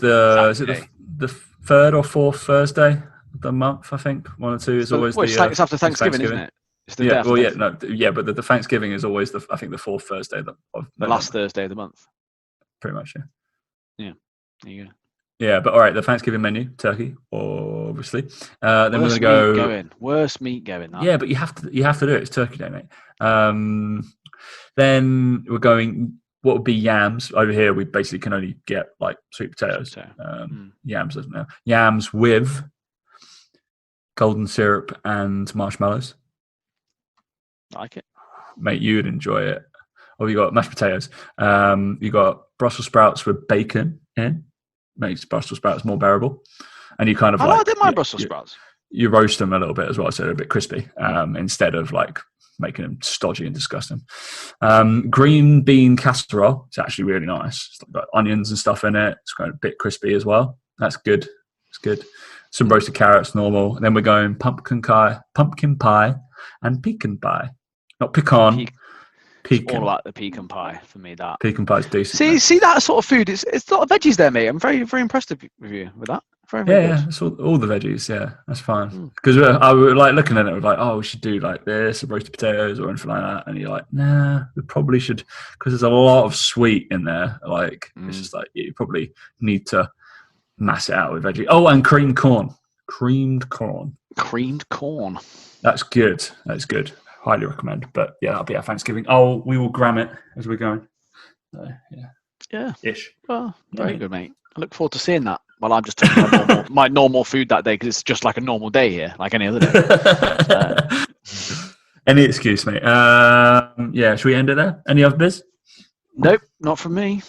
it the third or fourth Thursday of the month? I think one or two is always it's after Thanksgiving, isn't it? It's the but the Thanksgiving is always I think the fourth Thursday of the last Thursday of the month. Pretty much, yeah. Yeah, there you go. Yeah, but all right, the Thanksgiving menu, turkey, obviously. Then we're gonna go. Worst meat going. That. Yeah, but you have to do it. It's Turkey Day, mate. Then we're going. What would be yams over here? We basically can only get like sweet potatoes. Yams, doesn't know. Yams with golden syrup and marshmallows. Like it, mate. You would enjoy it. Or you got mashed potatoes. You got Brussels sprouts with bacon in. Makes Brussels sprouts more bearable, and you kind of I did my Brussels sprouts. You roast them a little bit as well, so they're a bit crispy, instead of like making them stodgy and disgusting. Green bean casserole. It's actually really nice. It's got onions and stuff in it. It's kind of a bit crispy as well. That's good. It's good. Some roasted carrots, normal. And then we're going pumpkin pie, and pecan pie. Not pecan. It's all like the pecan pie for me. That pecan pie is decent. See that sort of food. It's a lot of veggies there, mate. I'm very, very impressed with you with that. Very yeah, it's all the veggies. Yeah, that's fine. Because I was like looking at it, was like, oh, we should do like this, or roasted potatoes, or anything like that. And you're like, nah, we probably should, because there's a lot of sweet in there. Like it's just like you probably need to mass it out with veggie. Oh, and creamed corn. Creamed corn. That's good. That's good. Highly recommend. But yeah, that'll be our Thanksgiving. Oh, we will gram it as we're going. So, yeah. Ish. Well, very good, mate. I look forward to seeing that. Well, I'm just taking my normal food that day, because it's just like a normal day here, like any other day. Any excuse, mate. Yeah, should we end it there? Any other biz? Nope, not from me.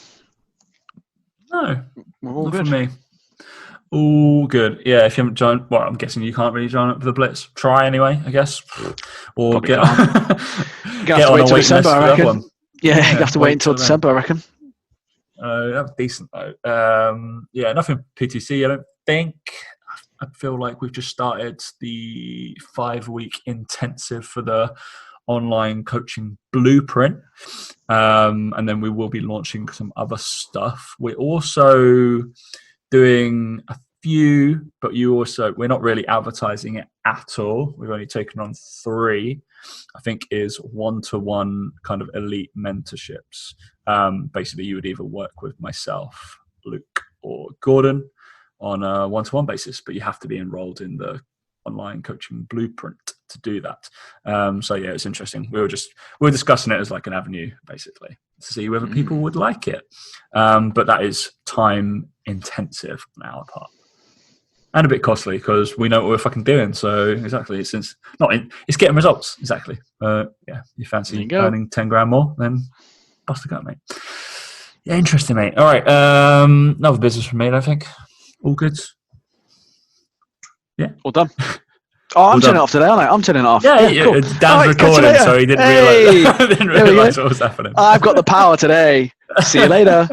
No, we're all not good. From me. All good. Yeah, if you haven't joined, well, I'm guessing you can't really join up for the Blitz. Try anyway, I guess. Or get on a wait December, I reckon. Yeah, you have to wait until December, I reckon. That was decent though. Yeah, nothing PTC, I don't think. I feel like we've just started the 5-week intensive for the online coaching blueprint. And then we will be launching some other stuff. We're also doing a few, but we're not really advertising it at all. We've only taken on 3, I think, is one-to-one kind of elite mentorships. Basically, you would either work with myself, Luke, or Gordon on a one-to-one basis, but you have to be enrolled in the online coaching blueprint to do that. So yeah, it's interesting. We were discussing it as like an avenue, basically, to see whether people would like it. But that is time intensive on our part. And a bit costly because we know what we're fucking doing. So exactly, it's getting results. Exactly. Yeah, you fancy earning 10 grand more, then bust a gut, mate. Yeah, interesting, mate. All right, another business from me, I think. All good. Yeah, all done. Oh, I'm turning it off today, aren't I? I'm turning it off. Yeah, cool. Dan's recording, so he didn't realise what was happening. I've got the power today. See you later.